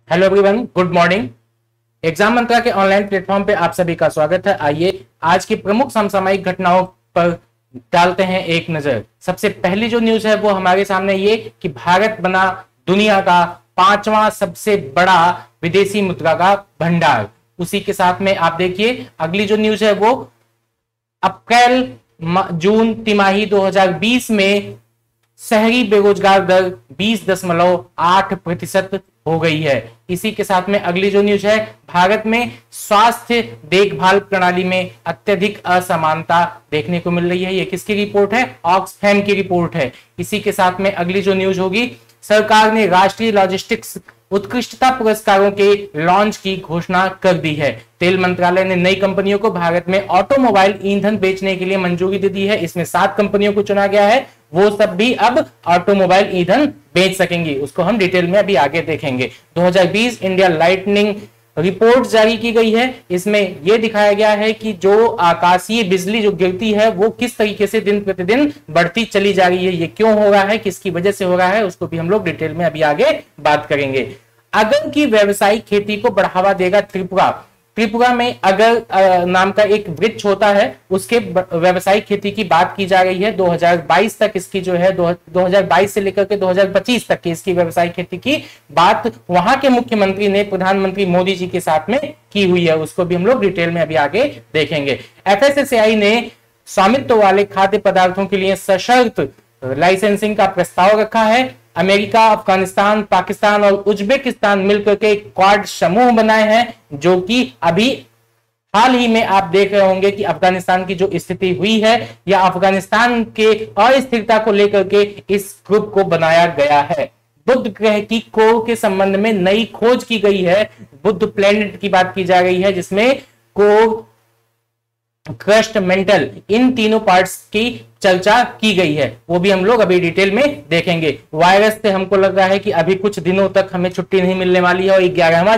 Hello everyone, good morning. Exam Mantra के online platform पे आप सभी का स्वागत है। आइए आज की प्रमुख समसामयिक घटनाओं पर डालते हैं एक नजर। सबसे पहली जो न्यूज है वो हमारे सामने ये कि भारत बना दुनिया का 5वां सबसे बड़ा विदेशी मुद्रा का भंडार। उसी के साथ में आप देखिए अगली जो न्यूज है वो अप्रैल जून तिमाही 2020 में शहरी बेरोजगार दर 20.8% हो गई है। इसी के साथ में अगली जो न्यूज है, भारत में स्वास्थ्य देखभाल प्रणाली में अत्यधिक असमानता देखने को मिल रही है। ये किसकी रिपोर्ट है? ऑक्सफैम की रिपोर्ट है। इसी के साथ में अगली जो न्यूज होगी, सरकार ने राष्ट्रीय लॉजिस्टिक्स उत्कृष्टता पुरस्कारों के लॉन्च की घोषणा कर दी है। तेल मंत्रालय ने नई कंपनियों को भारत में ऑटोमोबाइल ईंधन बेचने के लिए मंजूरी दे दी है। इसमें 7 कंपनियों को चुना गया है, वो सब भी अब ऑटोमोबाइल ईंधन बेच सकेंगी। उसको हम डिटेल में अभी आगे देखेंगे। 2020 इंडिया लाइटनिंग रिपोर्ट जारी की गई है। इसमें यह दिखाया गया है कि जो आकाशीय बिजली जो गिरती है वो किस तरीके से दिन प्रतिदिन बढ़ती चली जा रही है। ये क्यों हो रहा है, किसकी वजह से हो रहा है, उसको भी हम लोग डिटेल में अभी आगे बात करेंगे। अगर की व्यावसायिक खेती को बढ़ावा देगा त्रिपुरा। त्रिपुरा में अगर नाम का एक वृक्ष होता है, उसके व्यावसायिक खेती की बात की जा रही है। 2022 तक इसकी जो है 2022 से लेकर के 2025 तक की इसकी व्यावसायिक खेती की बात वहां के मुख्यमंत्री ने प्रधानमंत्री मोदी जी के साथ में की हुई है। उसको भी हम लोग डिटेल में अभी आगे देखेंगे। एफएसएसएआई ने स्वामित्व वाले खाद्य पदार्थों के लिए सशर्त लाइसेंसिंग का प्रस्ताव रखा है। अमेरिका, अफगानिस्तान, पाकिस्तान और उज्बेकिस्तान मिलकर के क्वाड समूह बनाए हैं, जो कि अभी हाल ही में आप देख रहे होंगे कि अफगानिस्तान की जो स्थिति हुई है या अफगानिस्तान के अस्थिरता को लेकर के इस ग्रुप को बनाया गया है। बुध ग्रह की कोर के संबंध में नई खोज की गई है। बुध प्लेनेट की बात की जा रही है, जिसमें कोर, क्रस्ट, मेंटल, इन तीनों पार्ट्स की चर्चा की गई है। वो भी हम लोग अभी डिटेल में देखेंगे। वायरस से हमको लग रहा है कि अभी कुछ दिनों तक हमें छुट्टी नहीं मिलने वाली है। और 11वां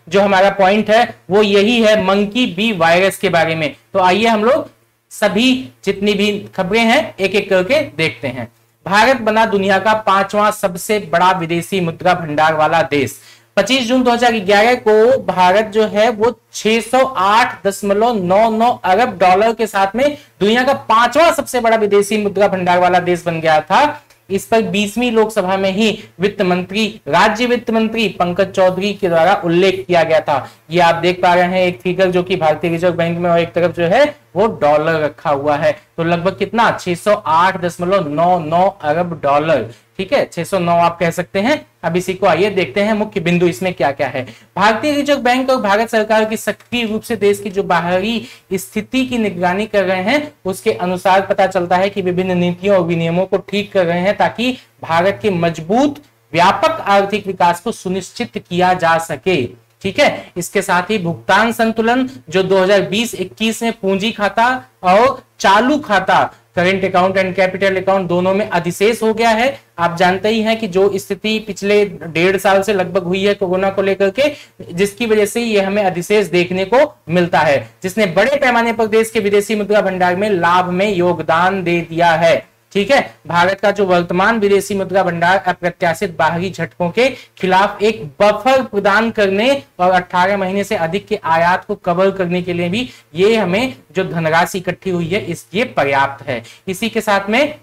जो हमारा पॉइंट है वो यही है, मंकी बी वायरस के बारे में। तो आइए हम लोग सभी जितनी भी खबरें हैं एक एक करके देखते हैं। भारत बना दुनिया का 5वां सबसे बड़ा विदेशी मुद्रा भंडार वाला देश। 25 जून 2011 को भारत जो है वो 608.99 अरब डॉलर के साथ में दुनिया का 5वां सबसे बड़ा विदेशी मुद्रा भंडार वाला देश बन गया था। इस पर 20वीं लोकसभा में ही वित्त मंत्री, राज्य वित्त मंत्री पंकज चौधरी के द्वारा उल्लेख किया गया था। ये आप देख पा रहे हैं एक फिगर जो कि भारतीय रिजर्व बैंक में और एक तरफ जो है वो डॉलर रखा हुआ है। तो लगभग कितना? 608.99 अरब डॉलर। ठीक है, 609 आप कह सकते हैं। अब इसी को आइए देखते हैं मुख्य बिंदु इसमें क्या क्या है। भारतीय रिजर्व बैंक और भारत सरकार की सक्रिय रूप से देश की जो बाहरी स्थिति की निगरानी कर रहे हैं, उसके अनुसार पता चलता है कि विभिन्न नीतियों और विनियमों को ठीक कर रहे हैं ताकि भारत के मजबूत व्यापक आर्थिक विकास को सुनिश्चित किया जा सके। ठीक है, इसके साथ ही भुगतान संतुलन जो 2020-21 में पूंजी खाता और चालू खाता, current account and capital account दोनों में अधिशेष हो गया है। आप जानते ही हैं कि जो स्थिति पिछले 1.5 साल से लगभग हुई है कोरोना को लेकर के, जिसकी वजह से ये हमें अधिशेष देखने को मिलता है, जिसने बड़े पैमाने पर देश के विदेशी मुद्रा भंडार में लाभ में योगदान दे दिया है। ठीक है, भारत का जो वर्तमान विदेशी मुद्रा भंडार अप्रत्याशित बाहरी झटकों के खिलाफ एक बफर प्रदान करने और 18 महीने से अधिक के आयात को कवर करने के लिए भी ये हमें जो धनराशि इकट्ठी हुई है ये पर्याप्त है। इसी के साथ में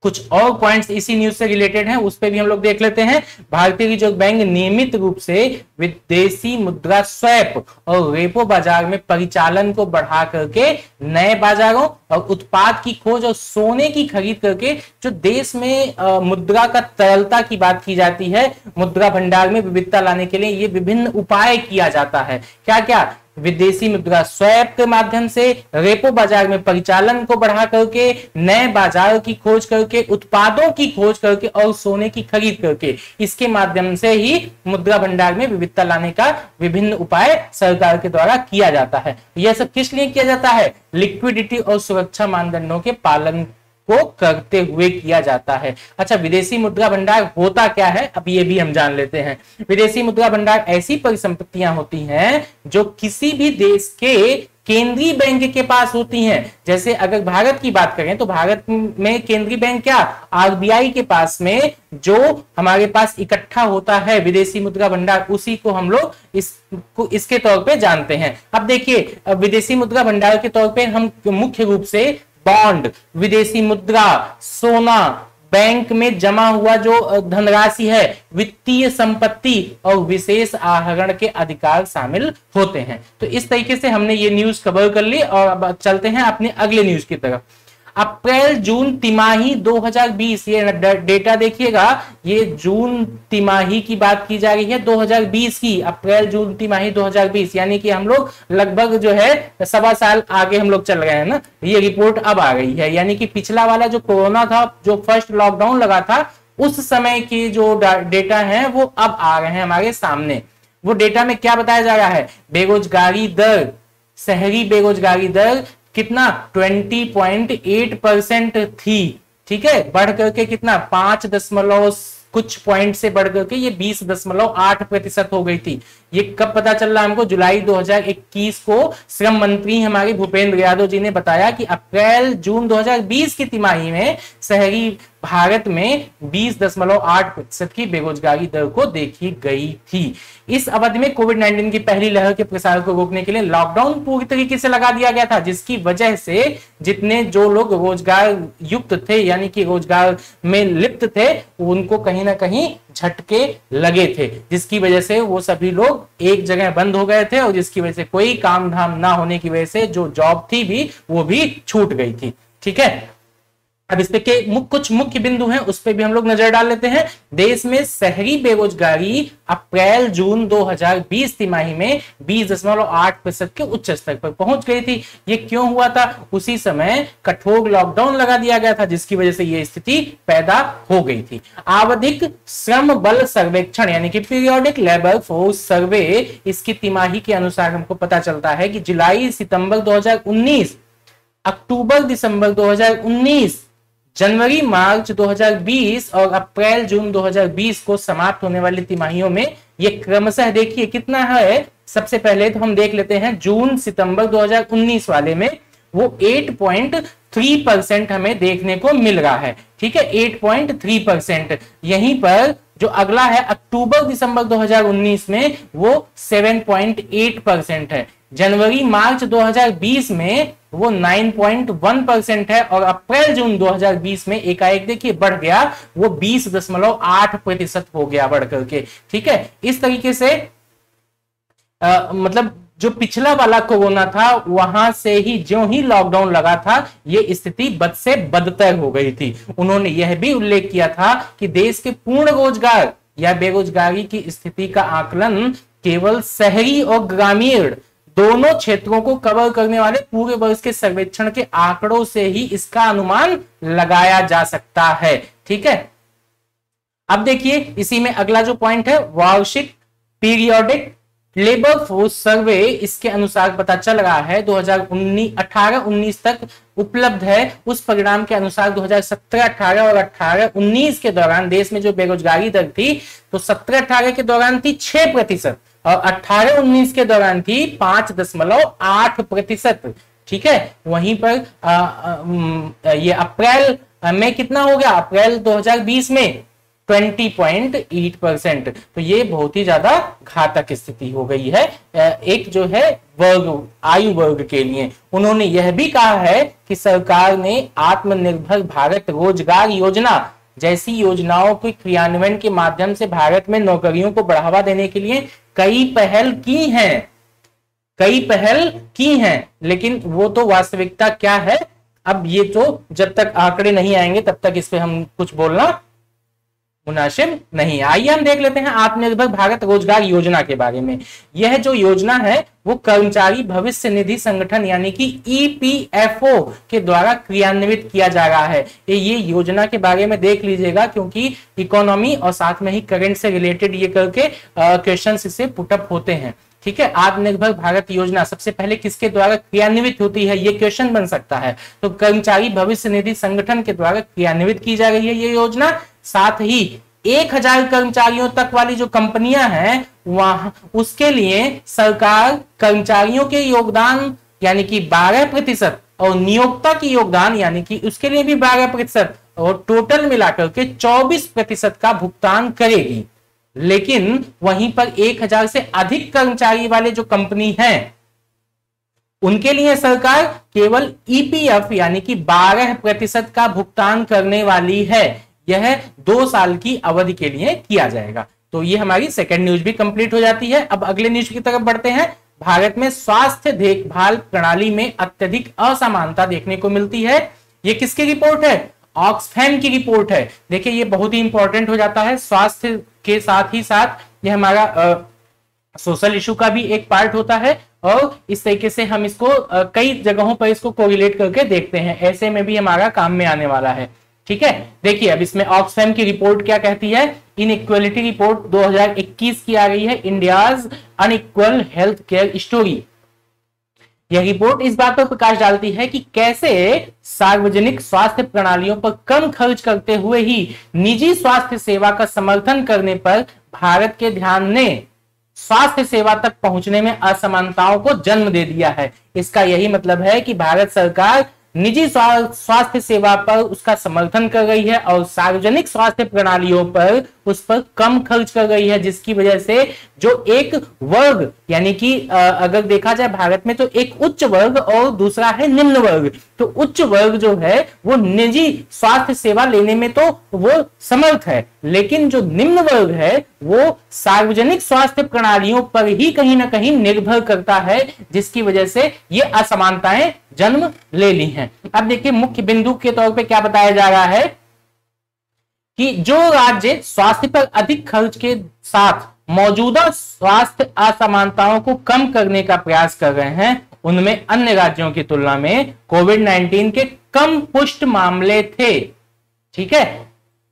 कुछ और पॉइंट्स इसी न्यूज से रिलेटेड हैं, उस पे भी हम लोग देख लेते हैं। भारतीय रिजर्व बैंक नियमित रूप से विदेशी मुद्रा स्वैप और रेपो बाजार में परिचालन को बढ़ा करके नए बाजारों और उत्पाद की खोज और सोने की खरीद करके जो देश में मुद्रा का तरलता की बात की जाती है, मुद्रा भंडार में विविधता लाने के लिए ये विभिन्न उपाय किया जाता है। क्या क्या? विदेशी मुद्रा स्वैप के माध्यम से, रेपो बाजार में परिचालन को बढ़ा करके, नए बाजार की खोज करके, उत्पादों की खोज करके और सोने की खरीद करके, इसके माध्यम से ही मुद्रा भंडार में विविधता लाने का विभिन्न उपाय सरकार के द्वारा किया जाता है। यह सब किस लिए किया जाता है? लिक्विडिटी और सुरक्षा मानदंडों के पालन को करते हुए किया जाता है। अच्छा, विदेशी मुद्रा भंडार होता क्या है, अब ये भी हम जान लेते हैं। विदेशी मुद्रा भंडार ऐसी परिसंपत्तियां होती हैं जो किसी भी देश के केंद्रीय बैंक के पास होती हैं। जैसे अगर भारत की बात करें तो भारत में केंद्रीय बैंक क्या, आरबीआई के पास में जो हमारे पास इकट्ठा होता है विदेशी मुद्रा भंडार, उसी को हम लोग इसके तौर पे जानते हैं। अब देखिए विदेशी मुद्रा भंडार के तौर पे हम मुख्य रूप से बॉन्ड, विदेशी मुद्रा, सोना, बैंक में जमा हुआ जो धनराशि है, वित्तीय संपत्ति और विशेष आहरण के अधिकार शामिल होते हैं। तो इस तरीके से हमने ये न्यूज कवर कर ली और अब चलते हैं अपने अगले न्यूज की तरफ। अप्रैल जून तिमाही 2020, ये डेटा देखिएगा, ये जून तिमाही की बात की जा रही है 2020 की, अप्रैल जून तिमाही 2020, यानी कि हम लोग लगभग जो है सवा साल आगे हम लोग चल गए हैं ना। ये रिपोर्ट अब आ गई है, यानी कि पिछला वाला जो कोरोना था, जो फर्स्ट लॉकडाउन लगा था, उस समय की जो डेटा है वो अब आ रहे हैं हमारे सामने। वो डेटा में क्या बताया जा रहा है, बेरोजगारी दर, शहरी बेरोजगारी दर कितना 20.8% थी, ठीक है, बढ़ करके कितना 5 दशमलव कुछ पॉइंट से बढ़ करके ये 20.8% हो गई थी। ये कब पता चल रहा है हमको, जुलाई 2021 को श्रम मंत्री हमारे भूपेंद्र यादव जी ने बताया कि अप्रैल जून 2020 की तिमाही में शहरी भारत में 20.8% की बेरोजगारी दर को देखी गई थी। इस अवधि में कोविड-19 की पहली लहर के प्रसार को रोकने के लिए लॉकडाउन पूरी तरीके से लगा दिया गया था, जिसकी वजह से जितने जो लोग रोजगार युक्त थे यानी कि रोजगार में लिप्त थे, उनको कहीं ना कहीं झटके लगे थे, जिसकी वजह से वो सभी लोग एक जगह बंद हो गए थे और जिसकी वजह से कोई काम धाम ना होने की वजह से जो जॉब थी भी वो भी छूट गई थी। ठीक है, अब इस पे के कुछ मुख्य बिंदु हैं, उस पे भी हम लोग नजर डाल लेते हैं। देश में शहरी बेरोजगारी अप्रैल जून 2020 तिमाही में 20.8% के उच्च स्तर पर पहुंच गई थी। ये क्यों हुआ था, उसी समय कठोर लॉकडाउन लगा दिया गया था, जिसकी वजह से ये स्थिति पैदा हो गई थी। आवधिक श्रम बल सर्वेक्षण यानी कि पीरियोडिक लेबर फोर्स सर्वे, इसकी तिमाही के अनुसार हमको पता चलता है कि जुलाई सितंबर 2019, अक्टूबर दिसंबर 2019, जनवरी मार्च 2020 और अप्रैल जून 2020 को समाप्त होने वाली तिमाहियों में ये क्रमशः देखिए कितना है। सबसे पहले तो हम देख लेते हैं जून सितंबर 2019 वाले में वो 8.3% हमें देखने को मिल रहा है। ठीक है, 8.3%। यहीं पर जो अगला है अक्टूबर दिसंबर 2019 में वो 7.8% है। जनवरी मार्च 2020 में वो 9.1% है और अप्रैल जून 2020 में एकाएक देखिए बढ़ गया, वो 20.8% हो गया बढ़ करके। ठीक है, इस तरीके से मतलब जो पिछला वाला कोरोना था वहां से ही ज्यों ही लॉकडाउन लगा था ये स्थिति बद से बदतर हो गई थी। उन्होंने यह भी उल्लेख किया था कि देश के पूर्ण रोजगार या बेरोजगारी की स्थिति का आकलन केवल शहरी और ग्रामीण दोनों क्षेत्रों को कवर करने वाले पूरे वर्ष के सर्वेक्षण के आंकड़ों से ही इसका अनुमान लगाया जा सकता है। ठीक है, अब देखिए इसी में अगला जो पॉइंट है वार्षिक पीरियोडिक लेबर फोर्स सर्वे, इसके अनुसार पता चल रहा है 2018-19 तक उपलब्ध है। उस परिणाम के अनुसार 2017-18 और 18-19 के दौरान देश में जो बेरोजगारी दर थी तो 17-18 के दौरान थी 6% और 18-19 के दौरान थी 5.8%। ठीक है, वहीं पर ये अप्रैल में कितना हो गया, अप्रैल 2020 में 20.8%। तो ये बहुत ही ज्यादा घातक स्थिति हो गई है एक जो है वर्ग, आयु वर्ग के लिए। उन्होंने यह भी कहा है कि सरकार ने आत्मनिर्भर भारत रोजगार योजना जैसी योजनाओं के क्रियान्वयन के माध्यम से भारत में नौकरियों को बढ़ावा देने के लिए कई पहल की हैं, लेकिन वो तो वास्तविकता क्या है, अब ये तो जब तक आंकड़े नहीं आएंगे तब तक इस पे हम कुछ बोलना मुनासिब नहीं। आइए हम देख लेते हैं आत्मनिर्भर भारत रोजगार योजना के बारे में। यह जो योजना है वो कर्मचारी भविष्य निधि संगठन यानी कि ईपीएफओ के द्वारा क्रियान्वित किया जा रहा है। ये योजना के बारे में देख लीजिएगा क्योंकि इकोनॉमी और साथ में ही करंट से रिलेटेड ये करके क्वेश्चंस इससे पुटअप होते हैं। ठीक है, आत्मनिर्भर भारत योजना सबसे पहले किसके द्वारा क्रियान्वित होती है, ये क्वेश्चन बन सकता है। तो कर्मचारी भविष्य निधि संगठन के द्वारा क्रियान्वित की जा रही है ये योजना। साथ ही 1000 कर्मचारियों तक वाली जो कंपनियां हैं वहां उसके लिए सरकार कर्मचारियों के योगदान यानी कि 12% और नियोक्ता की योगदान यानी कि उसके लिए भी 12% और टोटल मिलाकर के 24% का भुगतान करेगी। लेकिन वहीं पर 1000 से अधिक कर्मचारी वाले जो कंपनी हैं उनके लिए सरकार केवल ईपीएफ यानी कि 12% का भुगतान करने वाली है। यह 2 साल की अवधि के लिए किया जाएगा। तो ये हमारी सेकंड न्यूज भी कंप्लीट हो जाती है। अब अगले न्यूज की तरफ बढ़ते हैं। भारत में स्वास्थ्य देखभाल प्रणाली में अत्यधिक असमानता देखने को मिलती है। ये किसकी रिपोर्ट है? ऑक्सफैम की रिपोर्ट है। देखिए ये बहुत ही इंपॉर्टेंट हो जाता है। स्वास्थ्य के साथ ही साथ ये हमारा सोशल इशू का भी एक पार्ट होता है और इस तरीके से हम इसको कई जगहों पर इसको कोरिलेट करके देखते हैं। ऐसे में भी हमारा काम में आने वाला है। ठीक है, देखिए अब इसमें ऑक्सफैम की रिपोर्ट क्या कहती है। इनइक्वालिटी रिपोर्ट 2021 की आ गई है, India's unequal health care story. यह रिपोर्ट इस बात पर प्रकाश डालती है कि कैसे सार्वजनिक स्वास्थ्य प्रणालियों पर कम खर्च करते हुए ही निजी स्वास्थ्य सेवा का समर्थन करने पर भारत के ध्यान ने स्वास्थ्य सेवा तक पहुंचने में असमानताओं को जन्म दे दिया है। इसका यही मतलब है कि भारत सरकार निजी स्वास्थ्य सेवा पर उसका समर्थन कर रही है और सार्वजनिक स्वास्थ्य प्रणालियों पर उस पर कम खर्च कर रही है, जिसकी वजह से जो एक वर्ग यानी कि अगर देखा जाए भारत में तो एक उच्च वर्ग और दूसरा है निम्न वर्ग। तो उच्च वर्ग जो है वो निजी स्वास्थ्य सेवा लेने में तो वो समर्थ है, लेकिन जो निम्न वर्ग है वो सार्वजनिक स्वास्थ्य प्रणालियों पर ही कहीं ना कहीं निर्भर करता है, जिसकी वजह से ये असमानताएं जन्म ले ली हैं। अब देखिए मुख्य बिंदु के तौर पे क्या बताया जा रहा है कि जो राज्य स्वास्थ्य पर अधिक खर्च के साथ मौजूदा स्वास्थ्य असमानताओं को कम करने का प्रयास कर रहे हैं उनमें अन्य राज्यों की तुलना में कोविड-19 के कम पुष्ट मामले थे। ठीक है,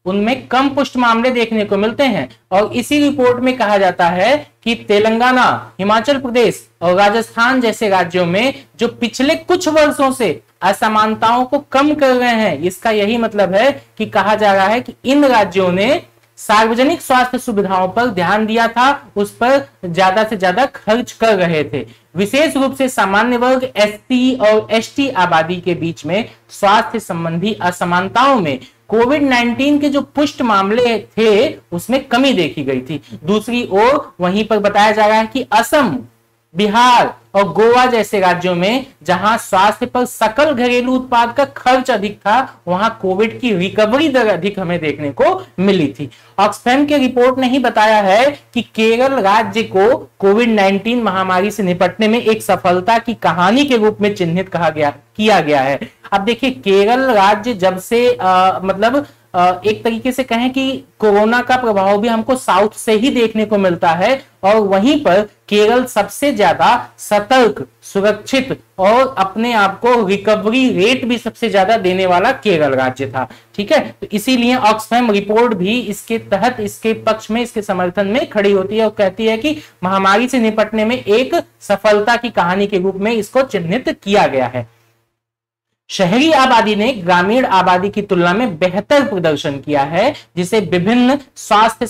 उनमें कम पुष्ट मामले देखने को मिलते हैं और इसी रिपोर्ट में कहा जाता है कि तेलंगाना, हिमाचल प्रदेश और राजस्थान जैसे राज्यों में जो पिछले कुछ वर्षों से असमानताओं को कम कर रहे हैं, इसका यही मतलब है कि कहा जा रहा है कि इन राज्यों ने सार्वजनिक स्वास्थ्य सुविधाओं पर ध्यान दिया था, उस पर ज्यादा से ज्यादा खर्च कर रहे थे। विशेष रूप से सामान्य वर्ग, एससी और एसटी आबादी के बीच में स्वास्थ्य संबंधी असमानताओं में कोविड-19 के जो पुष्ट मामले थे उसमें कमी देखी गई थी। दूसरी ओर वहीं पर बताया जा रहा है कि असम, बिहार और गोवा जैसे राज्यों में जहां स्वास्थ्य पर सकल घरेलू उत्पाद का खर्च अधिक था, वहां कोविड की रिकवरी दर अधिक हमें देखने को मिली थी। ऑक्सफैम की रिपोर्ट ने ही बताया है कि केरल राज्य को कोविड-19 महामारी से निपटने में एक सफलता की कहानी के रूप में चिन्हित किया गया है। अब देखिए केरल राज्य जब से एक तरीके से कहें कि कोरोना का प्रभाव भी हमको साउथ से ही देखने को मिलता है और वहीं पर केरल सबसे ज्यादा सतर्क, सुरक्षित और अपने आप को रिकवरी रेट भी सबसे ज्यादा देने वाला केरल राज्य था। ठीक है, तो इसीलिए ऑक्सफैम रिपोर्ट भी इसके तहत, इसके पक्ष में, इसके समर्थन में खड़ी होती है और कहती है कि महामारी से निपटने में एक सफलता की कहानी के रूप में इसको चिन्हित किया गया है। शहरी आबादी ने ग्रामीण आबादी की तुलना में बेहतर प्रदर्शन किया है, जिसे विभिन्न स्वास्थ्य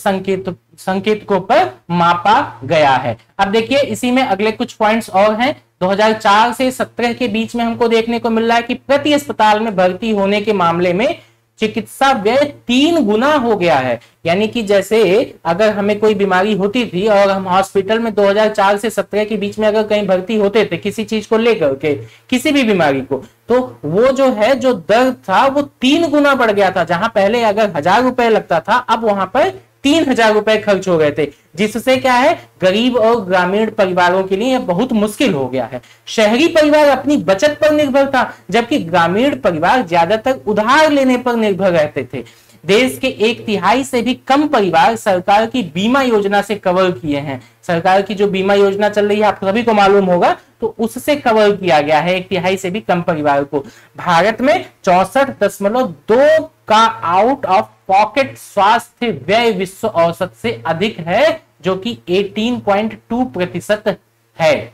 संकेतकों पर मापा गया है। अब देखिए इसी में अगले कुछ पॉइंट्स और हैं। 2004 से 17 के बीच में हमको देखने को मिल रहा है कि प्रति अस्पताल में भर्ती होने के मामले में चिकित्सा व्यय 3 गुना हो गया है। यानी कि जैसे अगर हमें कोई बीमारी होती थी और हम हॉस्पिटल में 2004 से 17 के बीच में अगर कहीं भर्ती होते थे किसी चीज को लेकर के, किसी भी बीमारी को, तो वो जो है जो दर्द था वो 3 गुना बढ़ गया था। जहां पहले अगर 1000 रुपए लगता था, अब वहां पर 3000 रुपए खर्च हो गए थे, जिससे क्या है गरीब और ग्रामीण परिवारों के लिए यह बहुत मुश्किल हो गया है। शहरी परिवार अपनी बचत पर निर्भर था, जबकि ग्रामीण परिवार ज्यादातर उधार लेने पर निर्भर रहते थे। देश के 1/3 से भी कम परिवार सरकार की बीमा योजना से कवर किए हैं। सरकार की जो बीमा योजना चल रही है आप सभी को मालूम होगा, तो उससे कवर किया गया है 1/3 से भी कम परिवार को। भारत में 64.2 का आउट ऑफ पॉकेट स्वास्थ्य व्यय विश्व औसत से अधिक है, जो कि 18.2% है।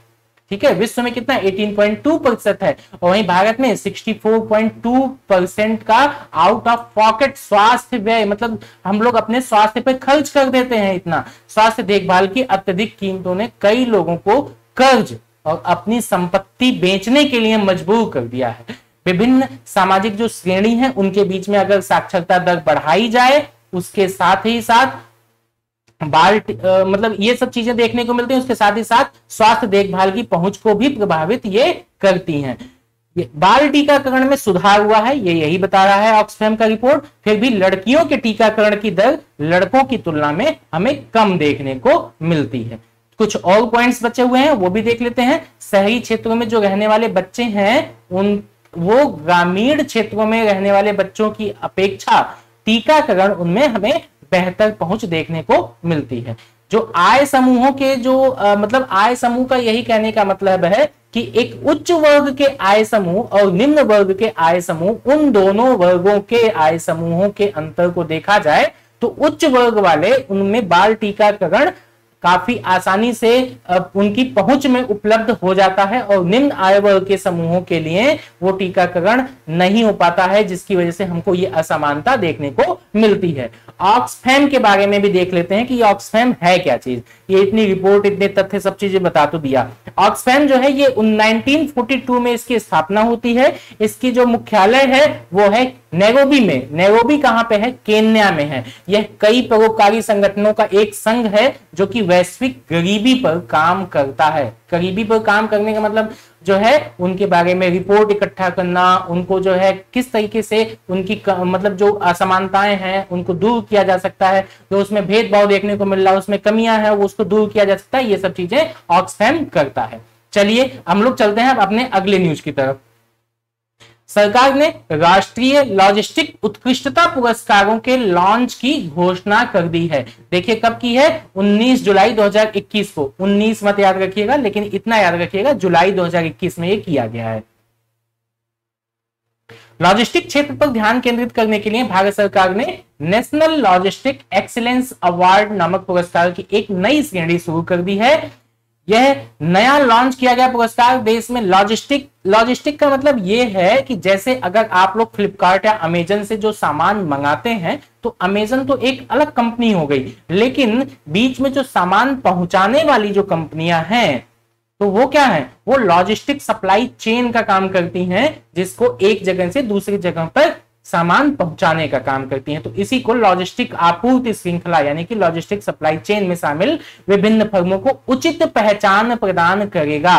ठीक है, विश्व में कितना 18.2% है और वहीं भारत में 64.2% का आउट ऑफ पॉकेट स्वास्थ्य व्यय, मतलब हम लोग अपने स्वास्थ्य पे खर्च कर देते हैं इतना। स्वास्थ्य देखभाल की अत्यधिक कीमतों ने कई लोगों को कर्ज और अपनी संपत्ति बेचने के लिए मजबूर कर दिया है। विभिन्न सामाजिक जो श्रेणी है उनके बीच में अगर साक्षरता दर बढ़ाई जाए, उसके साथ ही साथ मतलब ये सब चीजें देखने को मिलती हैं, उसके साथ ही साथ स्वास्थ्य देखभाल की पहुंच को भी प्रभावित ये करती हैं। बाल टीकाकरण में सुधार हुआ है, ये यही बता रहा है ऑक्सफैम का रिपोर्ट। फिर भी लड़कियों के टीकाकरण की दर लड़कों की तुलना में हमें कम देखने को मिलती है। कुछ और पॉइंट्स बचे हुए हैं वो भी देख लेते हैं। शहरी क्षेत्रों में जो रहने वाले बच्चे हैं वो ग्रामीण क्षेत्रों में रहने वाले बच्चों की अपेक्षा टीकाकरण उनमें हमें बेहतर पहुंच देखने को मिलती है। जो आय समूहों के जो मतलब आय समूह का यही कहने का मतलब है कि एक उच्च वर्ग के आय समूह और निम्न वर्ग के आय समूह, उन दोनों वर्गों के आय समूहों के अंतर को देखा जाए तो उच्च वर्ग वाले उनमें बाल टीकाकरण काफी आसानी से उनकी पहुंच में उपलब्ध हो जाता है और निम्न आय वर्ग के समूहों के लिए वो टीकाकरण नहीं हो पाता है, जिसकी वजह से हमको ये असमानता देखने को मिलती है। ऑक्सफैम के बारे में भी देख लेते हैं कि ऑक्सफैम है क्या चीज। ये इतनी रिपोर्ट, इतने तथ्य, सब चीजें बता तो दिया। ऑक्सफैम जो है ये 1942 में इसकी स्थापना होती है। इसकी जो मुख्यालय है वो है नैरोबी में। नैरोबी कहां पे है? केन्या में है। यह कई परोपकारी संगठनों का एक संघ है जो कि वैश्विक गरीबी पर काम करता है। गरीबी पर काम करने का मतलब जो है उनके बारे में रिपोर्ट इकट्ठा करना, उनको जो है किस तरीके से उनकी मतलब जो असमानताएं हैं उनको दूर किया जा सकता है, जो उसमें भेदभाव देखने को मिल रहा है, उसमें कमियां हैं, वो उसको दूर किया जा सकता है। ये सब चीजें ऑक्सफैम करता है। चलिए हम लोग चलते हैं अपने अगले न्यूज की तरफ। सरकार ने राष्ट्रीय लॉजिस्टिक उत्कृष्टता पुरस्कारों के लॉन्च की घोषणा कर दी है। देखिए कब की है? 19 जुलाई 2021 को। 19 मत याद रखिएगा, लेकिन इतना याद रखिएगा जुलाई 2021 में ये किया गया है। लॉजिस्टिक क्षेत्र पर ध्यान केंद्रित करने के लिए भारत सरकार ने नेशनल लॉजिस्टिक एक्सीलेंस अवार्ड नामक पुरस्कार की एक नई श्रेणी शुरू कर दी है। यह नया लॉन्च किया गया पुरस्कार देश में लॉजिस्टिक का मतलब यह है कि जैसे अगर आप लोग फ्लिपकार्ट या अमेजन से जो सामान मंगाते हैं तो अमेजन तो एक अलग कंपनी हो गई, लेकिन बीच में जो सामान पहुंचाने वाली जो कंपनियां हैं तो वो क्या है? वो लॉजिस्टिक सप्लाई चेन का काम करती हैं, जिसको एक जगह से दूसरी जगह पर सामान पहुंचाने का काम करती हैं। तो इसी को लॉजिस्टिक आपूर्ति श्रृंखला यानी कि लॉजिस्टिक सप्लाई चेन में शामिल विभिन्न फर्मों को उचित पहचान प्रदान करेगा।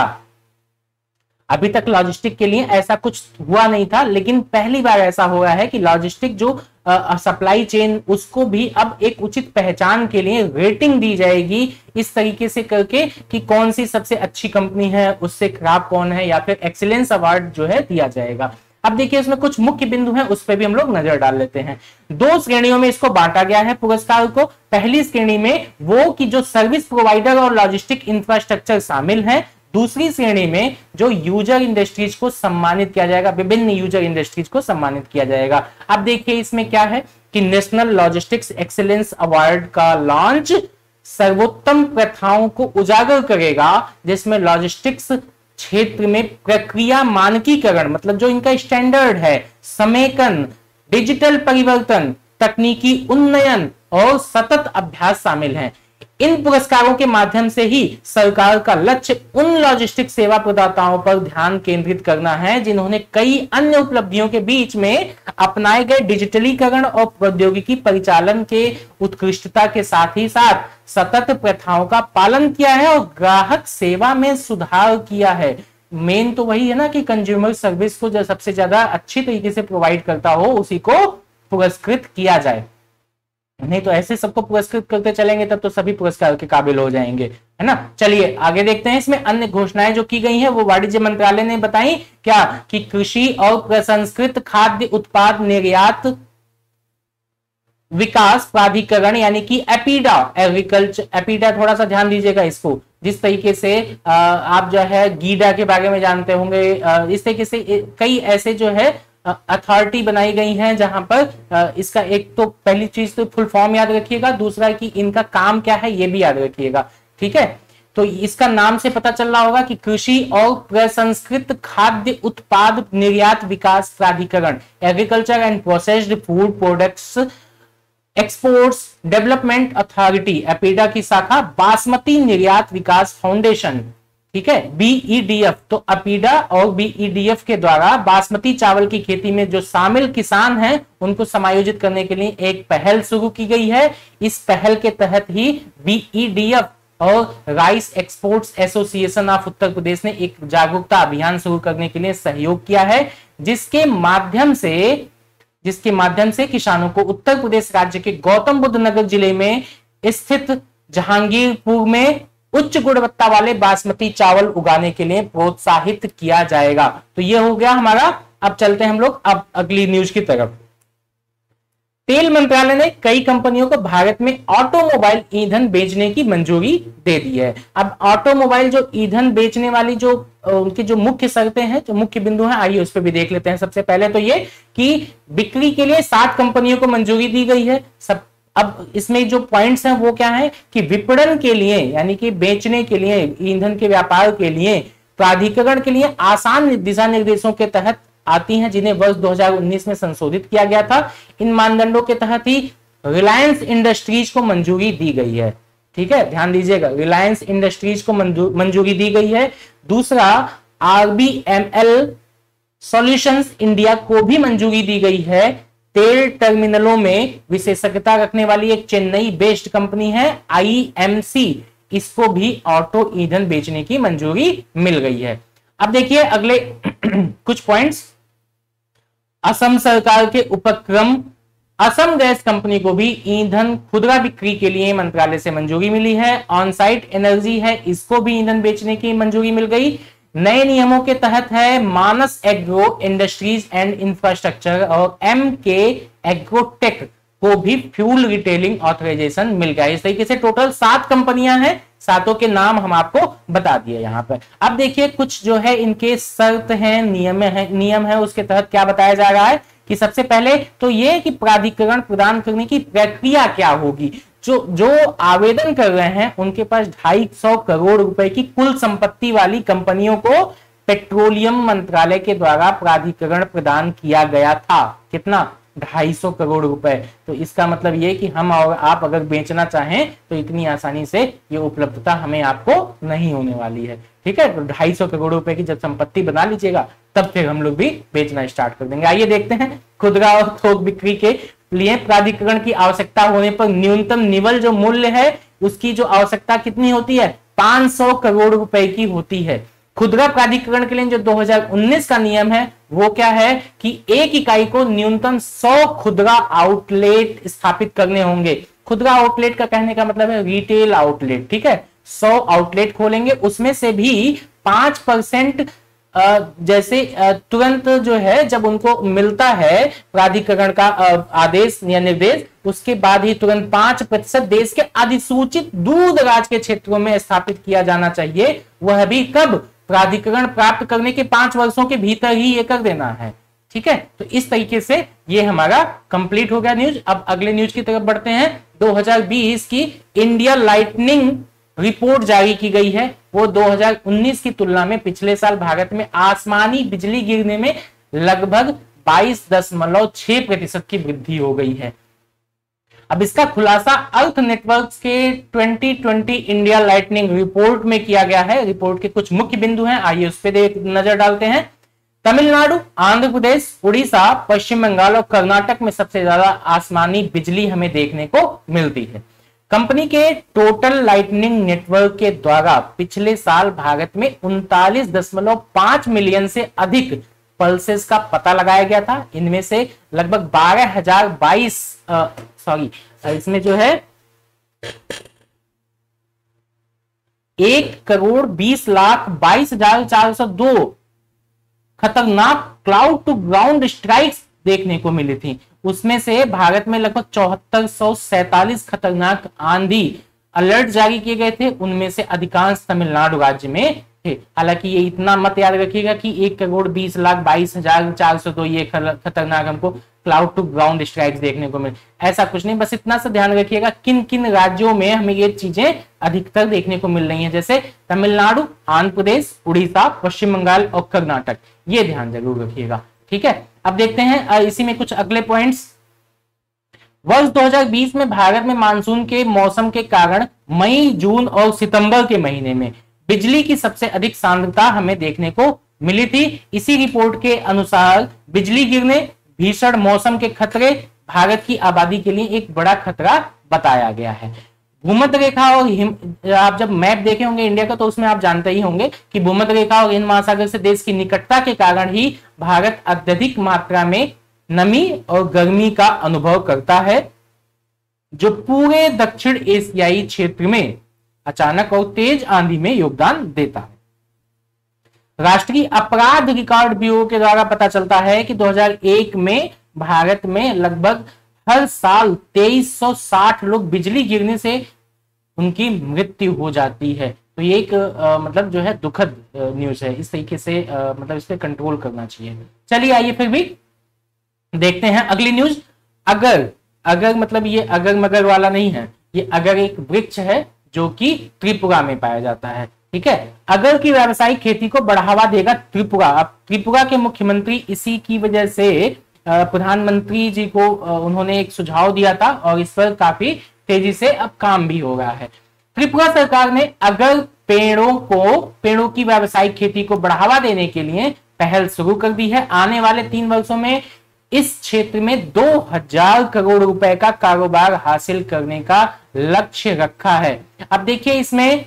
अभी तक लॉजिस्टिक के लिए ऐसा कुछ हुआ नहीं था, लेकिन पहली बार ऐसा हुआ है कि लॉजिस्टिक जो सप्लाई चेन उसको भी अब एक उचित पहचान के लिए रेटिंग दी जाएगी, इस तरीके से करके कि कौन सी सबसे अच्छी कंपनी है, उससे खराब कौन है, या फिर एक्सीलेंस अवार्ड जो है दिया जाएगा। अब देखिए इसमें कुछ मुख्य बिंदु हैं, उस पर भी हम लोग नजर डाल लेते हैं। 2 श्रेणियों में इसको बांटा गया है पुरस्कार को। पहली श्रेणी में वो कि जो सर्विस प्रोवाइडर और लॉजिस्टिक इंफ्रास्ट्रक्चर शामिल हैं। दूसरी श्रेणी में जो यूजर इंडस्ट्रीज को सम्मानित किया जाएगा, विभिन्न यूजर इंडस्ट्रीज को सम्मानित किया जाएगा। अब देखिए इसमें क्या है कि नेशनल लॉजिस्टिक्स एक्सीलेंस अवार्ड का लॉन्च सर्वोत्तम प्रथाओं को उजागर करेगा, जिसमें लॉजिस्टिक्स क्षेत्र में प्रक्रिया मानकीकरण मतलब जो इनका स्टैंडर्ड है, समेकन, डिजिटल परिवर्तन, तकनीकी उन्नयन और सतत अभ्यास शामिल हैं। इन पुरस्कारों के माध्यम से ही सरकार का लक्ष्य उन लॉजिस्टिक सेवा प्रदाताओं पर ध्यान केंद्रित करना है जिन्होंने कई अन्य उपलब्धियों के बीच में अपनाए गए डिजिटलीकरण और प्रौद्योगिकी परिचालन के उत्कृष्टता के साथ ही साथ सतत प्रथाओं का पालन किया है और ग्राहक सेवा में सुधार किया है। मेन तो वही है ना कि कंज्यूमर सर्विस को जो सबसे ज्यादा अच्छी तरीके से प्रोवाइड करता हो उसी को पुरस्कृत किया जाए, नहीं तो ऐसे सबको पुरस्कृत करते चलेंगे तब तो सभी पुरस्कार के काबिल हो जाएंगे, है ना। चलिए आगे देखते हैं। इसमें अन्य घोषणाएं जो की गई हैं वो वाणिज्य मंत्रालय ने बताई क्या कि कृषि और प्रसंस्कृत खाद्य उत्पाद निर्यात विकास प्राधिकरण यानी कि एपीडा, एग्रीकल्चर एपीडा, थोड़ा सा ध्यान दीजिएगा इसको। जिस तरीके से आप जो है गीडा के बारे में जानते होंगे, इस तरीके से कई ऐसे जो है अथॉरिटी बनाई गई हैं जहां पर इसका एक तो पहली चीज तो फुल फॉर्म याद रखिएगा, दूसरा कि इनका काम क्या है ये भी याद रखिएगा, ठीक है। तो इसका नाम से पता चल रहा होगा कि कृषि और प्रसंस्कृत खाद्य उत्पाद निर्यात विकास प्राधिकरण, agriculture and processed food products exports development authority, APEDA की शाखा बासमती निर्यात विकास फाउंडेशन, ठीक है, बीईडीएफ, तो अपीडा और बीईडीएफ के द्वारा बासमती चावल की खेती में जो शामिल किसान हैं उनको समायोजित करने के लिए एक पहल शुरू की गई है। इस पहल के तहत ही बीईडीएफ और rice exports association of Uttar Pradesh ने एक जागरूकता अभियान शुरू करने के लिए सहयोग किया है, जिसके माध्यम से किसानों को उत्तर प्रदेश राज्य के गौतम बुद्ध नगर जिले में स्थित जहांगीरपुर में उच्च गुणवत्ता वाले बासमती चावल उगाने के लिए प्रोत्साहित किया जाएगा। तो ये हो गया हमारा। अब चलते हैं हम लोग अब अगली न्यूज की तरफ। तेल मंत्रालय ने कई कंपनियों को भारत में ऑटोमोबाइल ईंधन बेचने की मंजूरी दे दी है। अब ऑटोमोबाइल जो ईंधन बेचने वाली जो उनकी जो मुख्य शर्तें हैं, जो मुख्य बिंदु हैं, आइए उस पर भी देख लेते हैं। सबसे पहले तो ये कि बिक्री के लिए 7 कंपनियों को मंजूरी दी गई है। अब इसमें जो पॉइंट्स हैं वो क्या है कि विपणन के लिए यानी कि बेचने के लिए, ईंधन के व्यापार के लिए प्राधिकरण के लिए आसान दिशा निर्देशों के तहत आती हैं, जिन्हें वर्ष 2019 में संशोधित किया गया था। इन मानदंडों के तहत ही रिलायंस इंडस्ट्रीज को मंजूरी दी गई है। ठीक है, ध्यान दीजिएगा, रिलायंस इंडस्ट्रीज को मंजूरी दी गई है। दूसरा, आरबीएमएल सॉल्यूशंस इंडिया को भी मंजूरी दी गई है। तेल टर्मिनलों में विशेषज्ञता रखने वाली एक चेन्नई बेस्ड कंपनी है आईएमसी, इसको भी ऑटो ईंधन बेचने की मंजूरी मिल गई है। अब देखिए अगले कुछ पॉइंट्स। असम सरकार के उपक्रम असम गैस कंपनी को भी ईंधन खुदरा बिक्री के लिए मंत्रालय से मंजूरी मिली है। ऑन साइट एनर्जी है, इसको भी ईंधन बेचने की मंजूरी मिल गई। नए नियमों के तहत है मानस एग्रो इंडस्ट्रीज एंड इंफ्रास्ट्रक्चर और एमके एग्रोटेक को भी फ्यूल रिटेलिंग ऑथराइजेशन मिल गया। इस तरीके से टोटल 7 कंपनियां हैं, सातों के नाम हम आपको बता दिए यहां पर। अब देखिए कुछ जो है इनके शर्त हैं, नियम है, उसके तहत क्या बताया जा रहा है कि सबसे पहले तो ये कि प्राधिकरण प्रदान करने की प्रक्रिया क्या होगी। जो आवेदन कर रहे हैं उनके पास 250 करोड़ रुपए की कुल संपत्ति वाली कंपनियों को पेट्रोलियम मंत्रालय के द्वारा प्राधिकरण प्रदान किया गया था। कितना? 250 करोड़ रुपए। तो इसका मतलब ये कि हम और आप अगर बेचना चाहें तो इतनी आसानी से ये उपलब्धता हमें आपको नहीं होने वाली है। ठीक है, तो 250 करोड़ रुपए की जब संपत्ति बना लीजिएगा तब फिर हम लोग भी बेचना स्टार्ट कर देंगे। आइए देखते हैं, खुदरा और थोक बिक्री के लिए प्राधिकरण की आवश्यकता होने पर न्यूनतम निवल जो मूल्य है उसकी जो आवश्यकता कितनी होती है? 500 करोड़ रुपए की होती है। खुदरा प्राधिकरण के लिए जो 2019 का नियम है वो क्या है कि एक इकाई को न्यूनतम 100 खुदरा आउटलेट स्थापित करने होंगे। खुदरा आउटलेट का कहने का मतलब है रिटेल आउटलेट। ठीक है, 100 आउटलेट खोलेंगे, उसमें से भी 5% जैसे तुरंत जो है जब उनको मिलता है प्राधिकरण का आदेश या निर्देश, उसके बाद ही तुरंत 5% देश के अधिसूचित दूर दराज के क्षेत्रों में स्थापित किया जाना चाहिए। वह भी कब? प्राधिकरण प्राप्त करने के 5 वर्षों के भीतर ही ये कर देना है। ठीक है, तो इस तरीके से ये हमारा कंप्लीट हो गया न्यूज। अब अगले न्यूज की तरफ बढ़ते हैं। 2020 की इंडिया लाइटनिंग रिपोर्ट जारी की गई है। वो 2019 की तुलना में पिछले साल भारत में आसमानी बिजली गिरने में लगभग 22.6% की वृद्धि हो गई है। अब इसका खुलासा अर्थ नेटवर्क्स के 2020 इंडिया लाइटनिंग रिपोर्ट में किया गया है। रिपोर्ट के कुछ मुख्य बिंदु हैं, आइए उस पर नजर डालते हैं। तमिलनाडु, आंध्र प्रदेश, उड़ीसा, पश्चिम बंगाल और कर्नाटक में सबसे ज्यादा आसमानी बिजली हमें देखने को मिलती है। कंपनी के टोटल लाइटनिंग नेटवर्क के द्वारा पिछले साल भारत में 39.5 मिलियन से अधिक पल्सेस का पता लगाया गया था। इनमें से लगभग 12,022 इसमें जो है 1,20,22,402 खतरनाक क्लाउड टू ग्राउंड स्ट्राइक्स देखने को मिली थी। उसमें से भारत में लगभग 7447 खतरनाक आंधी अलर्ट जारी किए गए थे। उनमें से अधिकांश तमिलनाडु राज्य में थे। हालांकि ये इतना मत याद रखिएगा कि 1,20,22,402 ये खतरनाक हमको क्लाउड टू ग्राउंड स्ट्राइक्स देखने को मिले, ऐसा कुछ नहीं। बस इतना सा ध्यान रखिएगा किन किन राज्यों में हमें ये चीजें अधिकतर देखने को मिल रही हैं, जैसे तमिलनाडु, आंध्र प्रदेश, उड़ीसा, पश्चिम बंगाल और कर्नाटक। ये ध्यान जरूर रखिएगा। ठीक है, अब देखते हैं इसी में कुछ अगले पॉइंट्स। वर्ष 2020 में भारत में मानसून के मौसम के कारण मई, जून और सितंबर के महीने में बिजली की सबसे अधिक सांद्रता हमें देखने को मिली थी। इसी रिपोर्ट के अनुसार बिजली गिरने, भीषण मौसम के खतरे भारत की आबादी के लिए एक बड़ा खतरा बताया गया है। भूमध्य रेखा और आप जब मैप देखे होंगे इंडिया का तो उसमें आप जानते ही होंगे कि भूमध्य रेखा और हिंद महासागर से देश की निकटता के कारण ही भारत अत्यधिक मात्रा में नमी और गर्मी का अनुभव करता है, जो पूरे दक्षिण एशियाई क्षेत्र में अचानक और तेज आंधी में योगदान देता है। राष्ट्रीय अपराध रिकॉर्ड ब्यूरो के द्वारा पता चलता है कि 2001 में भारत में लगभग हर साल 2360 लोग बिजली गिरने से उनकी मृत्यु हो जाती है। तो ये एक मतलब जो है दुखद न्यूज है। इस तरीके से मतलब इस पे कंट्रोल करना चाहिए। चलिए आइए फिर भी देखते हैं अगली न्यूज। अगर मतलब ये अगर मगर वाला नहीं है, ये अगर एक वृक्ष है जो कि त्रिपुरा में पाया जाता है। ठीक है, अगर की व्यावसायिक खेती को बढ़ावा देगा त्रिपुरा। अब त्रिपुरा के मुख्यमंत्री इसी की वजह से प्रधानमंत्री जी को उन्होंने एक सुझाव दिया था और इस पर काफी तेजी से अब काम भी हो रहा है। त्रिपुरा सरकार ने अगर पेड़ों की व्यावसायिक खेती को बढ़ावा देने के लिए पहल शुरू कर दी है। आने वाले 3 वर्षों में इस क्षेत्र में 2000 करोड़ रुपए का कारोबार हासिल करने का लक्ष्य रखा है। अब देखिए इसमें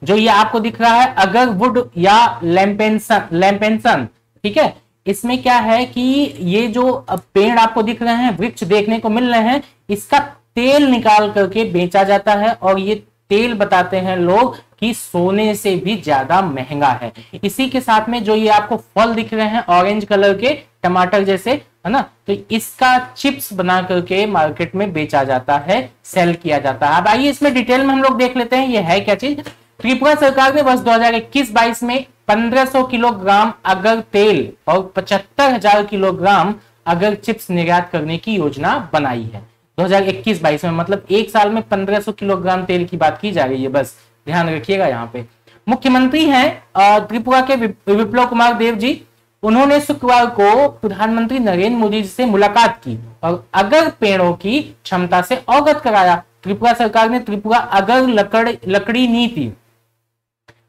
जो ये आपको दिख रहा है अगर वुड या लैम्पेंसन, ठीक है, इसमें क्या है कि ये जो पेड़ आपको दिख रहे हैं, वृक्ष देखने को मिल रहे हैं, इसका तेल निकाल करके बेचा जाता है और ये तेल बताते हैं लोग कि सोने से भी ज्यादा महंगा है। इसी के साथ में जो ये आपको फल दिख रहे हैं ऑरेंज कलर के टमाटर जैसे, है ना, तो इसका चिप्स बना करके मार्केट में बेचा जाता है, सेल किया जाता है। अब आइए इसमें डिटेल में हम लोग देख लेते हैं ये है क्या चीज। त्रिपुरा सरकार ने वर्ष 2021-22 में 1500 किलोग्राम अगर तेल और 75,000 किलोग्राम अगर चिप्स निर्यात करने की योजना बनाई है 2021-22 में। मतलब एक साल में 1500 किलोग्राम तेल की बात की जा रही है, बस ध्यान रखिएगा। यहाँ पे मुख्यमंत्री हैं त्रिपुरा के विप्लव कुमार देव जी। उन्होंने शुक्रवार को प्रधानमंत्री नरेंद्र मोदी जी से मुलाकात की और अगर पेड़ों की क्षमता से अवगत कराया। त्रिपुरा सरकार ने त्रिपुरा अगर लकड़ी नीति,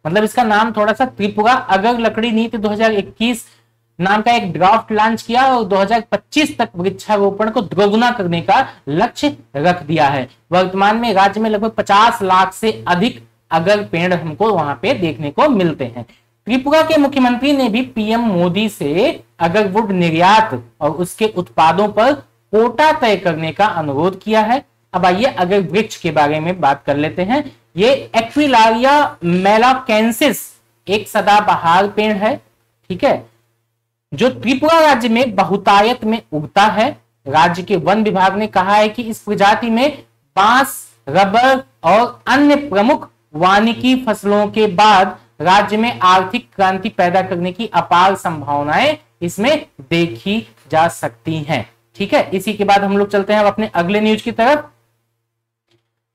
मतलब इसका नाम थोड़ा सा त्रिपुरा अगर लकड़ी नीति 2021 नाम का एक ड्राफ्ट लॉन्च किया और 2025 तक वृक्षारोपण को दोगुना करने का लक्ष्य रख दिया है। वर्तमान में राज्य में लगभग 50 लाख से अधिक अगर पेड़ हमको वहां पे देखने को मिलते हैं। त्रिपुरा के मुख्यमंत्री ने भी पीएम मोदी से अगर वुड निर्यात और उसके उत्पादों पर कोटा तय करने का अनुरोध किया है। अब आइए अगर वृक्ष के बारे में बात कर लेते हैं। ये एक्विलारिया मेलाकेंसिस एक सदाबहार पेड़ है, ठीक है, जो त्रिपुरा राज्य में बहुतायत में उगता है। राज्य के वन विभाग ने कहा है कि इस प्रजाति में बांस, रबर और अन्य प्रमुख वानिकी फसलों के बाद राज्य में आर्थिक क्रांति पैदा करने की अपार संभावनाएं इसमें देखी जा सकती हैं। ठीक है, इसी के बाद हम लोग चलते हैं अपने अगले न्यूज की तरफ।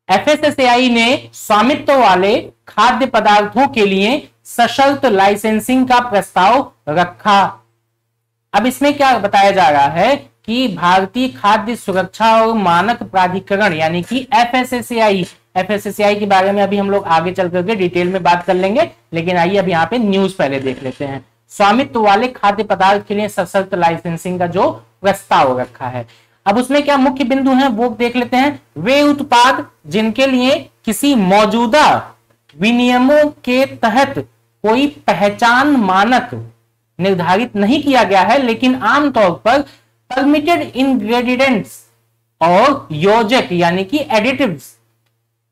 एफएसएसएआई ने स्वामित्व वाले खाद्य पदार्थों के लिए सशर्त लाइसेंसिंग का प्रस्ताव रखा। अब इसमें क्या बताया जा रहा है कि भारतीय खाद्य सुरक्षा और मानक प्राधिकरण यानी कि एफएसएसएआई के बारे में अभी हम लोग आगे चल करके डिटेल में बात कर लेंगे, लेकिन आइए अब यहाँ पे न्यूज पहले देख लेते हैं। स्वामित्व वाले खाद्य पदार्थ के लिए सशर्त लाइसेंसिंग का जो प्रस्ताव रखा है, अब उसमें क्या मुख्य बिंदु हैं वो देख लेते हैं। वे उत्पाद जिनके लिए किसी मौजूदा विनियमों के तहत कोई पहचान मानक निर्धारित नहीं किया गया है, लेकिन आमतौर पर परमिटेड इंग्रेडिएंट्स और योजक यानी कि एडिटिव्स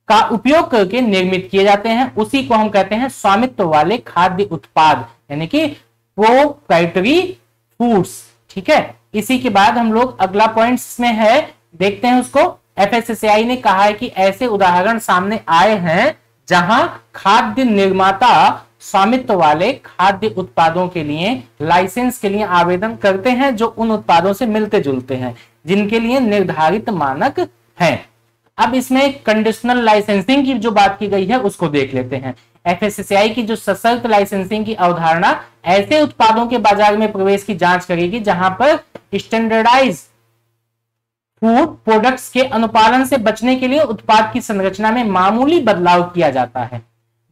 का उपयोग करके निर्मित किए जाते हैं, उसी को हम कहते हैं स्वामित्व वाले खाद्य उत्पाद यानी कि प्रोप्राइटरी फूड्स। ठीक है, इसी के बाद हम लोग अगला पॉइंट्स में है देखते हैं उसको। एफएसएसएआई ने कहा है कि ऐसे उदाहरण सामने आए हैं जहां खाद्य निर्माता स्वामित्व वाले खाद्य उत्पादों के लिए लाइसेंस के लिए आवेदन करते हैं जो उन उत्पादों से मिलते जुलते हैं जिनके लिए निर्धारित मानक हैं। अब इसमें कंडीशनल लाइसेंसिंग की जो बात की गई है उसको देख लेते हैं। एफएसएसएआई की जो सशर्त लाइसेंसिंग की अवधारणा ऐसे उत्पादों के बाजार में प्रवेश की जांच करेगी जहां पर स्टैंडर्डाइज फूड प्रोडक्ट्स के अनुपालन से बचने के लिए उत्पाद की संरचना में मामूली बदलाव किया जाता है।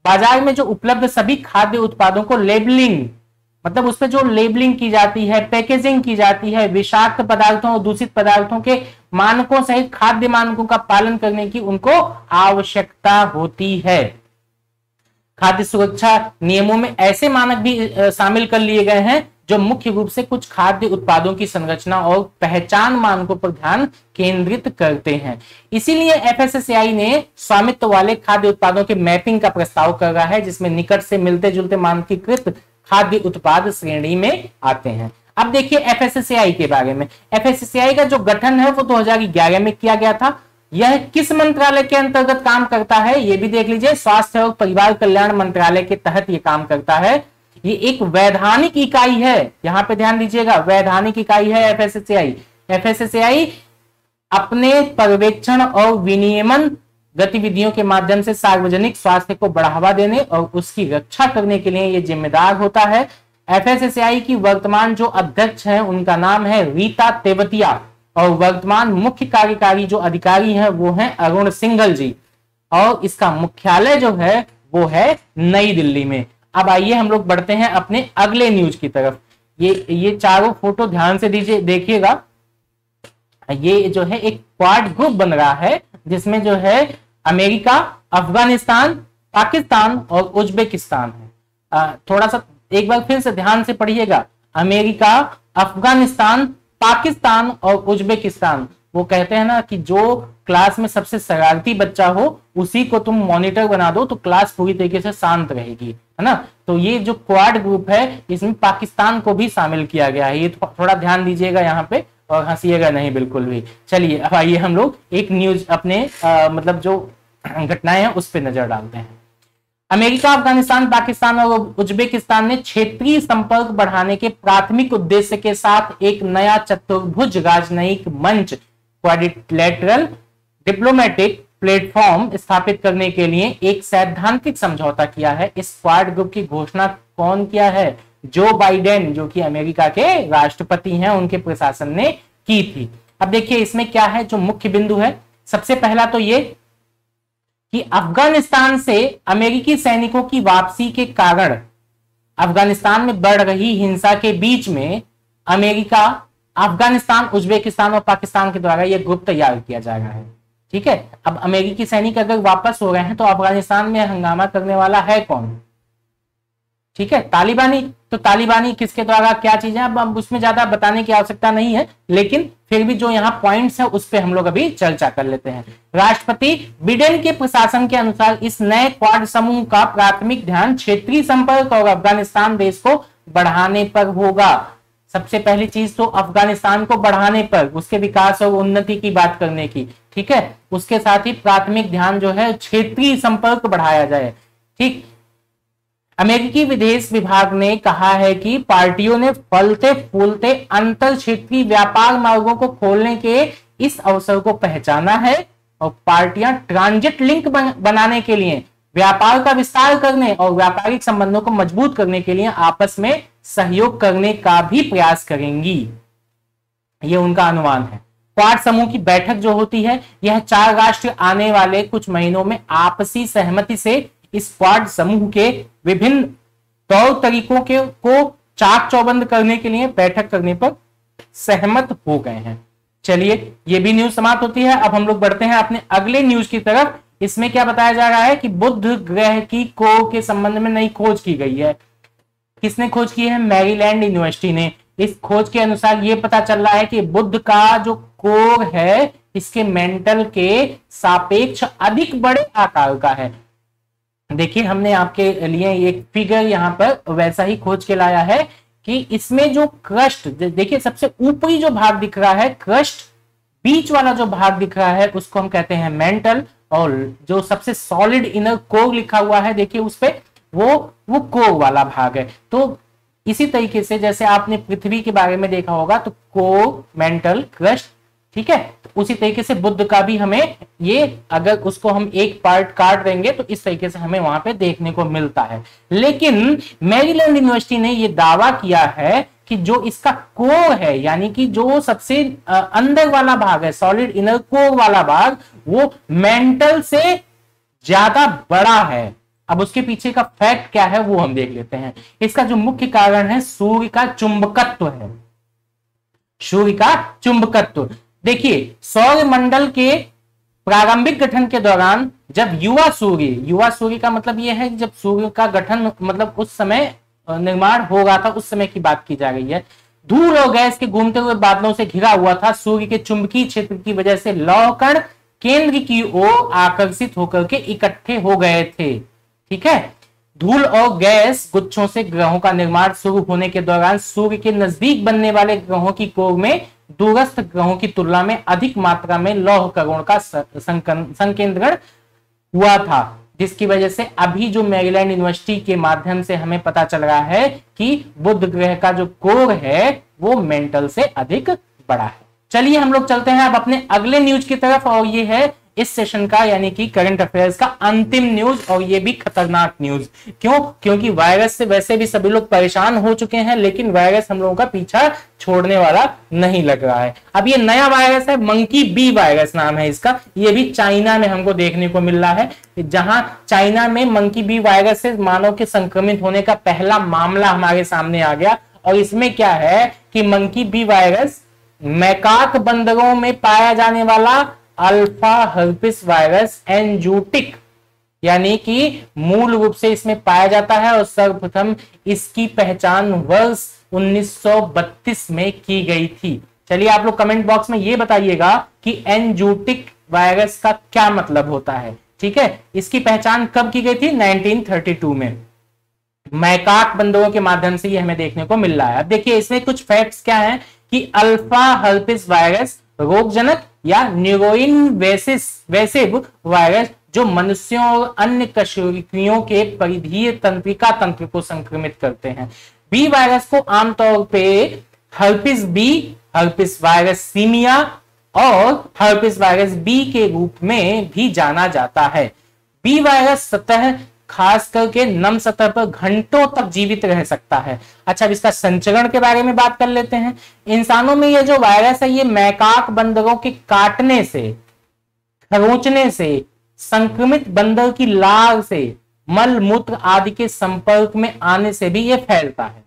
बाजार में जो उपलब्ध सभी खाद्य उत्पादों को लेबलिंग, मतलब उसपे जो लेबलिंग की जाती है, पैकेजिंग की जाती है, विषाक्त पदार्थों और दूषित पदार्थों के मानकों सहित खाद्य मानकों का पालन करने की उनको आवश्यकता होती है। खाद्य सुरक्षा नियमों में ऐसे मानक भी शामिल कर लिए गए हैं जो मुख्य रूप से कुछ खाद्य उत्पादों की संरचना और पहचान मानकों पर ध्यान केंद्रित करते हैं। इसीलिए एफएसएसएआई ने स्वामित्व वाले खाद्य उत्पादों के मैपिंग का प्रस्ताव कर रहा है, जिसमें निकट से मिलते जुलते मानकीकृत खाद्य उत्पाद श्रेणी में आते हैं। अब देखिए एफएसएसएआई के बारे में। एफएसएसएआई का जो गठन है वो 2011 में किया गया था। यह किस मंत्रालय के अंतर्गत काम करता है ये भी देख लीजिए। स्वास्थ्य और परिवार कल्याण मंत्रालय के तहत ये काम करता है। ये एक वैधानिक इकाई है, यहां पे ध्यान दीजिएगा, वैधानिक इकाई है एफएसएसएआई। एफएसएसएआई अपने पर्यवेक्षण और विनियमन गतिविधियों के माध्यम से सार्वजनिक स्वास्थ्य को बढ़ावा देने और उसकी रक्षा करने के लिए यह जिम्मेदार होता है। एफएसएसएआई की वर्तमान जो अध्यक्ष हैं उनका नाम है रीता तेवतिया और वर्तमान मुख्य कार्यकारी जो अधिकारी हैं वो हैं अरुण सिंघल जी, और इसका मुख्यालय जो है वो है नई दिल्ली में। अब आइए हम लोग बढ़ते हैं अपने अगले न्यूज की तरफ। ये चारों फोटो ध्यान से दीजिए, देखिएगा। ये जो है एक क्वाड ग्रुप बन रहा है जिसमें जो है अमेरिका, अफगानिस्तान, पाकिस्तान और उज्बेकिस्तान है। थोड़ा सा एक बार फिर से ध्यान से पढ़िएगा, अमेरिका, अफगानिस्तान, पाकिस्तान और उज्बेकिस्तान। वो कहते हैं ना कि जो क्लास में सबसे शरारती बच्चा हो उसी को तुम मॉनिटर बना दो तो क्लास पूरी तरीके से शांत रहेगी, है ना। तो ये जो क्वाड ग्रुप है इसमें पाकिस्तान को भी शामिल किया गया है। ये थोड़ा ध्यान दीजिएगा यहाँ पे और हंसीएगा नहीं बिल्कुल भी। चलिए अब आइए हम लोग एक न्यूज अपने मतलब जो घटनाएं हैं उस पर नजर डालते हैं। अमेरिका, अफगानिस्तान, पाकिस्तान और उज्बेकिस्तान ने क्षेत्रीय संपर्क बढ़ाने के प्राथमिक उद्देश्य के साथ एक नया चतुर्भुज राजनयिक मंच, क्वाड्रिलेटरल डिप्लोमेटिक प्लेटफॉर्म स्थापित करने के लिए एक सैद्धांतिक समझौता किया है। इस क्वाड ग्रुप की घोषणा कौन किया है? जो बाइडेन, जो कि अमेरिका के राष्ट्रपति हैं, उनके प्रशासन ने की थी। अब देखिए इसमें क्या है जो मुख्य बिंदु है। सबसे पहला तो ये कि अफगानिस्तान से अमेरिकी सैनिकों की वापसी के कारण अफगानिस्तान में बढ़ रही हिंसा के बीच में अमेरिका, अफगानिस्तान, उज्बेकिस्तान और पाकिस्तान के द्वारा यह ग्रुप तैयार किया जा रहा है। ठीक है, अब अमेरिकी सैनिक अगर वापस हो गए हैं तो अफगानिस्तान में हंगामा करने वाला है कौन? ठीक है, तालिबानी। तो तालिबानी किसके द्वारा क्या चीजें, अब उसमें ज्यादा बताने की आवश्यकता नहीं है, लेकिन फिर भी जो यहाँ पॉइंट्स है उस पर हम लोग अभी चर्चा कर लेते हैं। राष्ट्रपति बिडेन के प्रशासन के अनुसार इस नए क्वाड समूह का प्राथमिक ध्यान क्षेत्रीय संपर्क और अफगानिस्तान देश को बढ़ाने पर होगा। सबसे पहली चीज तो अफगानिस्तान को बढ़ाने पर, उसके विकास और उन्नति की बात करने की। ठीक है, उसके साथ ही प्राथमिक ध्यान जो है क्षेत्रीय संपर्क बढ़ाया जाए। ठीक, अमेरिकी विदेश विभाग ने कहा है कि पार्टियों ने फलते फूलते अंतर क्षेत्रीय व्यापार मार्गों को खोलने के इस अवसर को पहचाना है और पार्टियां ट्रांजिट लिंक बनाने के लिए, व्यापार का विस्तार करने और व्यापारिक संबंधों को मजबूत करने के लिए आपस में सहयोग करने का भी प्रयास करेंगी। यह उनका अनुमान है। क्वाड समूह की बैठक जो होती है, यह 4 राष्ट्र आने वाले कुछ महीनों में आपसी सहमति से इस क्वाड समूह के विभिन्न तौर तरीकों को चाक चौबंद करने के लिए बैठक करने पर सहमत हो गए हैं। चलिए ये भी न्यूज समाप्त होती है। अब हम लोग बढ़ते हैं अपने अगले न्यूज की तरफ। इसमें क्या बताया जा रहा है कि बुध ग्रह की कोर के संबंध में नई खोज की गई है। किसने खोज की है? मैरीलैंड यूनिवर्सिटी ने। इस खोज के अनुसार ये पता चल रहा है कि बुध का जो कोर है इसके मेंटल के सापेक्ष अधिक बड़े आकार का है। देखिए हमने आपके लिए एक फिगर यहां पर वैसा ही खोज के लाया है कि इसमें जो क्रस्ट, देखिए सबसे ऊपरी जो भाग दिख रहा है क्रस्ट, बीच वाला जो भाग दिख रहा है उसको हम कहते हैं मेंटल, और जो सबसे सॉलिड इनर कोर लिखा हुआ है देखिए उस पे वो कोर वाला भाग है। तो इसी तरीके से जैसे आपने पृथ्वी के बारे में देखा होगा तो कोर, मेंटल, क्रस्ट, ठीक है, तो उसी तरीके से बुध का भी हमें ये, अगर उसको हम एक पार्ट काट देंगे तो इस तरीके से हमें वहां पे देखने को मिलता है। लेकिन मैरीलैंड यूनिवर्सिटी ने ये दावा किया है कि जो इसका कोर है, यानी कि जो सबसे अंदर वाला भाग है, सॉलिड इनर कोर वाला भाग, वो मेंटल से ज्यादा बड़ा है। अब उसके पीछे का फैक्ट क्या है वो हम देख लेते हैं। इसका जो मुख्य कारण है सूर्य का चुंबकत्व है, सूर्य का चुंबकत्व। देखिए सौर मंडल के प्रारंभिक गठन के दौरान जब युवा सूर्य का मतलब यह है जब सूर्य का गठन मतलब उस समय निर्माण हो रहा था, उस समय की बात की जा रही है। धूल और गैस के घूमते हुए बादलों से घिरा हुआ था। सूर्य के चुंबकीय क्षेत्र की वजह से लौह कण केंद्र की ओर आकर्षित होकर के इकट्ठे हो गए थे। ठीक है, धूल और गैस गुच्छों से ग्रहों का निर्माण शुरू होने के दौरान सूर्य के नजदीक बनने वाले ग्रहों की कोर में दूरस्थ ग्रहों की तुलना में अधिक मात्रा में लौह कणों का संकेंद्रण हुआ था, जिसकी वजह से अभी जो मैरीलैंड यूनिवर्सिटी के माध्यम से हमें पता चल रहा है कि बुध ग्रह का जो कोर है वो मेंटल से अधिक बड़ा है। चलिए हम लोग चलते हैं अब अपने अगले न्यूज की तरफ, और ये है इस सेशन का यानी कि करंट अफेयर्स का अंतिम न्यूज, और ये भी खतरनाक न्यूज। क्यों? क्योंकि वायरस से वैसे भी सभी लोग परेशान हो चुके हैं, लेकिन वायरस हम लोगों का पीछा छोड़ने वाला नहीं लग रहा है। अब ये नया वायरस है, मंकी बी वायरस नाम है इसका। ये भी चाइना में हमको देखने को मिल रहा है, जहां चाइना में मंकी बी वायरस से मानव के संक्रमित होने का पहला मामला हमारे सामने आ गया। और इसमें क्या है कि मंकी बी वायरस मैकाक बंदरों में पाया जाने वाला अल्फा हर्पिस वायरस एंजूटिक यानी कि मूल रूप से इसमें पाया जाता है, और सर्वप्रथम इसकी पहचान वर्ष 1932 में की गई थी। चलिए आप लोग कमेंट बॉक्स में ये बताइएगा कि एंजूटिक वायरस का क्या मतलब होता है। ठीक है, इसकी पहचान कब की गई थी? 1932 में मैकाक बंदरों के माध्यम से ये हमें देखने को मिल रहा है। अब देखिए इसमें कुछ फैक्ट्स क्या हैं कि अल्फा हर्पिस वायरस रोगजनक या न्यूरोइनवेसिव वायरस जो मनुष्यों और अन्य कशेरुकियों के परिधीय तंत्रिका तंत्र को संक्रमित करते हैं। बी वायरस को आमतौर पे herpes B, herpes virus simiae और हर्पिस वायरस बी के रूप में भी जाना जाता है। बी वायरस सतह खास करके नम सतह पर घंटों तक जीवित रह सकता है। अच्छा, अब इसका संचरण के बारे में बात कर लेते हैं। इंसानों में ये जो वायरस है ये मैकाक बंदरों के काटने से, खरोंचने से, संक्रमित बंदर की लार से, मल मूत्र आदि के संपर्क में आने से भी ये फैलता है।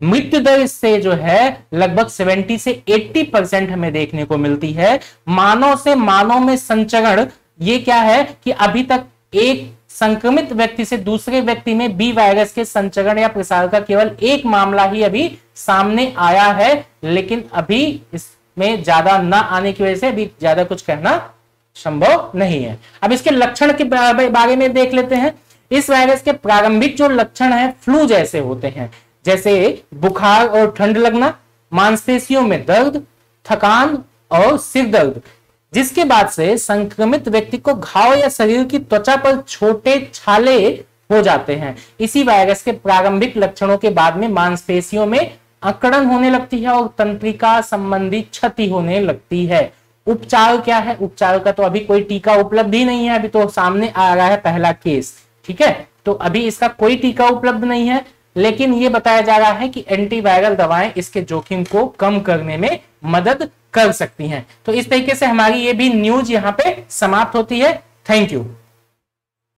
मृत्यु दर इससे जो है लगभग 70 से 80% हमें देखने को मिलती है। मानव से मानव में संचरण ये क्या है कि अभी तक एक संक्रमित व्यक्ति से दूसरे व्यक्ति में बी वायरस के संचरण या प्रसार का केवल एक मामला ही अभी सामने आया है, लेकिन अभी इसमें ज्यादा ना आने की वजह से अभी ज्यादा कुछ कहना संभव नहीं है। अब इसके लक्षण के बारे में देख लेते हैं। इस वायरस के प्रारंभिक जो लक्षण है फ्लू जैसे होते हैं, जैसे बुखार और ठंड लगना, मांसपेशियों में दर्द, थकान और सिर दर्द, जिसके बाद से संक्रमित व्यक्ति को घाव या शरीर की त्वचा पर छोटे छाले हो जाते हैं। इसी वायरस के प्रारंभिक लक्षणों के बाद में मांसपेशियों में अकड़न होने लगती है और तंत्रिका संबंधी क्षति होने लगती है। उपचार क्या है? उपचार का तो अभी कोई टीका उपलब्ध ही नहीं है, अभी तो सामने आ रहा है पहला केस। ठीक है, तो अभी इसका कोई टीका उपलब्ध नहीं है, लेकिन यह बताया जा रहा है कि एंटीवायरल दवाएं इसके जोखिम को कम करने में मदद कर सकती हैं। तो इस तरीके से हमारी ये भी न्यूज यहाँ पे समाप्त होती है। Thank you.